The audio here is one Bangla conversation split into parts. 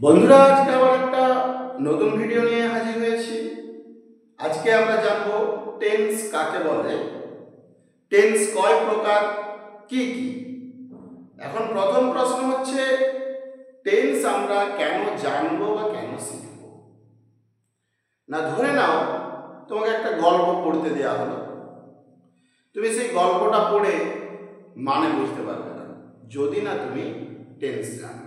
বন্ধুরা, আজকে আবার একটা নতুন ভিডিও নিয়ে হাজির হয়েছি। আজকে আমরা জানবো টেন্স কাকে বলে, টেন্স কয় প্রকার, কি কি। এখন প্রথম প্রশ্ন হচ্ছে, টেন্স আমরা কেন জানবো বা কেন শিখব? না, ধরে নাও তোমাকে একটা গল্প পড়তে দেওয়া হলো, তুমি সেই গল্পটা পড়ে মানে বুঝতে পারবে না যদি না তুমি টেন্স জানো।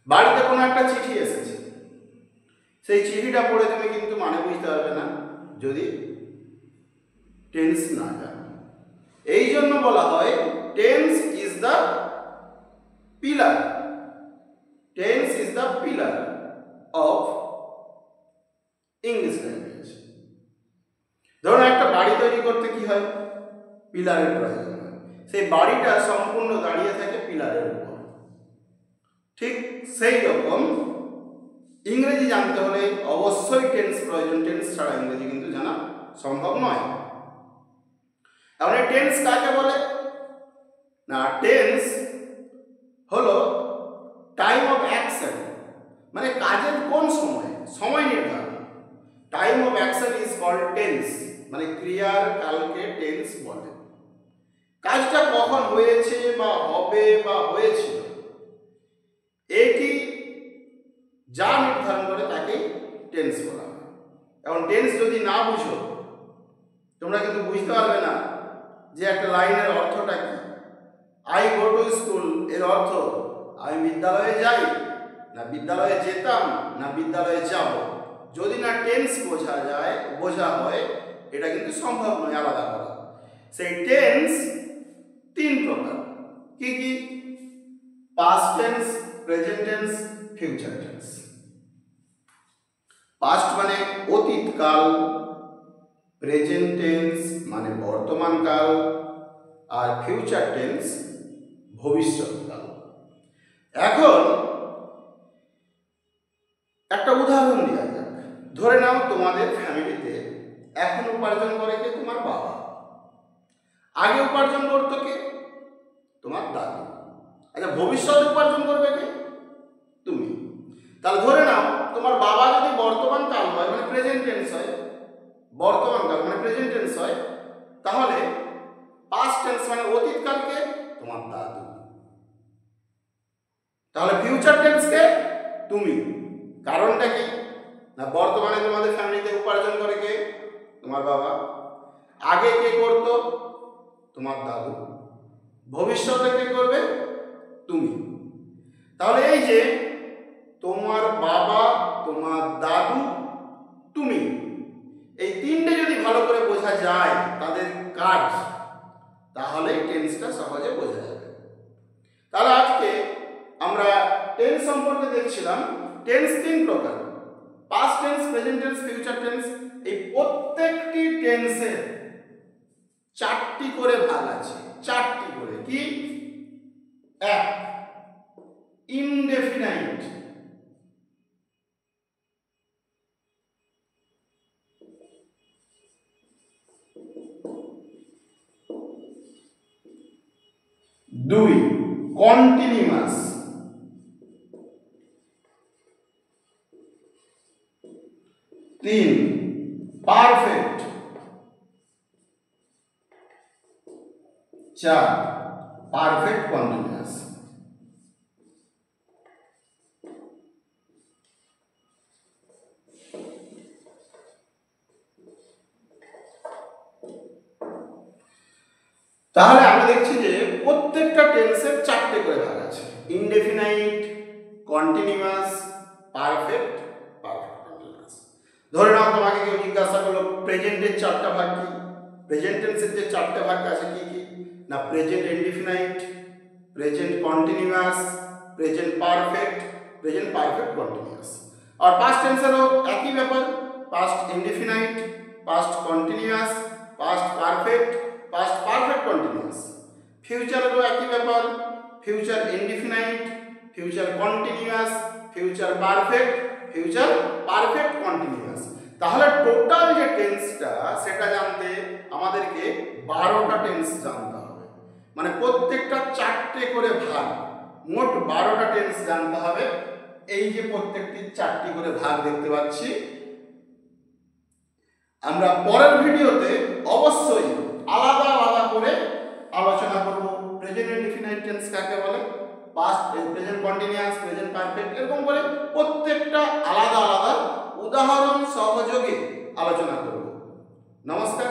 বাড়িতে কোনো একটা চিঠি এসেছে, সেই চিঠিটা পড়ে তুমি কিন্তু মানে বুঝতে পারবে না যদি টেন্স না জানো। এই জন্য বলা হয় tense is the pillar, tense is the pillar of English language. ধরুন একটা বাড়ি তৈরি করতে কি হয়, পিলারের প্রয়োজন হয়। সেই বাড়িটা সম্পূর্ণ দাঁড়িয়ে থাকে পিলারের উপর। ঠিক সেই রকম ইংরেজি জানতে হলে অবশ্যই টেন্স প্রয়োজন, টেন্স ছাড়া ইংরেজি কিন্তু জানা সম্ভব নয়। তাহলে টেন্স কাকে বলে? না, টেন্স হলো টাইম অফ অ্যাকশন, মানে কাজের কোন সময়, সময় নির্ধারণ। Time of action is called tense, মানে ক্রিয়ার কালকে টেন্স বলে। কাজটা কখন হয়েছে বা হবে বা হয়েছিল, এটি যা নির্ধারণ করে তাকে টেন্স বলা হয়। এখন টেন্স যদি না বুঝো, তোমরা কিন্তু বুঝতে পারবে না যে একটা লাইনের অর্থটা কি। আই গো টু স্কুল এর অর্থ আমি বিদ্যালয়ে যাই, না বিদ্যালয়ে যেতাম, না বিদ্যালয়ে যাব। যদি না টেন্স বোঝা হয়, এটা কিন্তু সম্ভব নয় আলাদা করা। সেই টেন্স তিন প্রকার। কি কি? Past tense, present tense, future tense. Past মানে অতীতকাল, প্রেজেন্ট টেন্স মানে বর্তমানকাল, আর ফিউচার টেন্স ভবিষ্যৎকাল। এখন একটা উদাহরণ দেওয়া যাক। ধরে নাও তোমাদের ফ্যামিলিতে এখন উপার্জন করে কে? তোমার বাবা। আগে উপার্জন করতো কে? তোমার দাদু। আচ্ছা, ভবিষ্যতে উপার্জন করবে কে? তুমি। তাহলে ধরে নাও তোমার বাবা যদি বর্তমান কাল হয়, মানে প্রেজেন্ট টেন্স হয়, বর্তমান কাল মানে প্রেজেন্ট টেন্স হয়, তাহলে পাস্ট টেন্স মানে অতীতকালকে তোমার দাদু। তাহলে ফিউচার টেন্সকে তুমি। কারণটা কি? না, বর্তমানে তোমাদের ফ্যামিলিতে উপার্জন করে কে? তোমার বাবা। আগে কে করতো? তোমার দাদু। ভবিষ্যতে কে করবে? তুমি। তাহলে এই যে তোমার বাবা, তোমার দাদু, তুমি, এই তিনটে যদি ভালো করে বোঝা যায় তাদের কাজ, তাহলে টেন্সটা সহজে বোঝা যাবে। তাহলে আজকে আমরা টেন্স সম্পর্কে দেখছিলাম। টেন্স তিন প্রকার, past tense, present tense, future tense. এই প্রত্যেকটি টেন্সের চারটি করে ভাগ আছে, চারটি করে। কি? এক, ইনডেফিনাইট। দুই, কন্টিনিউয়াস। তিন, পারফেক্ট। চার, পারফেক্ট কন্টিনিউয়াস। তাহলে আমরা দেখছি যে প্রত্যেকটা টেন্সের চারটে করে ভাগ আছে, indefinite, continuous, perfect, perfect continuous. ধরে নাও তোমাকে কেউ জিজ্ঞাসা করলো প্রেজেন্টের চারটা ভাগ কি? প্রেজেন্ট টেন্সের যে চারটে ভাগ আছে কি কি? না, present indefinite, present continuous, present perfect, present perfect continuous. আর পাস্ট টেন্সেরও একই ব্যাপার, past indefinite, past continuous, past perfect, past perfect continuous. ফিউচারেরও একই ব্যাপার, future indefinite, future continuous, future perfect, future perfect continuous. তাহলে টোটাল যে টেন্সটা সেটা জানতে আমাদেরকে 12টা টেন্স জানতে হবে, মানে প্রত্যেকটা চারটে করে ভাগ, মোট 12টা টেন্স জানতে হবে। এই যে প্রত্যেকটি 4টি করে ভাগ দেখতে পাচ্ছি। আমরা পরের ভিডিওতে অবশ্যই আলাদা আলাদা করে আলোচনা করব প্রেজেন্ট ইনডিফিনাইট টেন্স কাকে বলে, past, present continuous, present perfect, এরকম করে প্রত্যেকটা আলাদা আলাদা উদাহরণ সহযোগে আলোচনা করব। নমস্কার।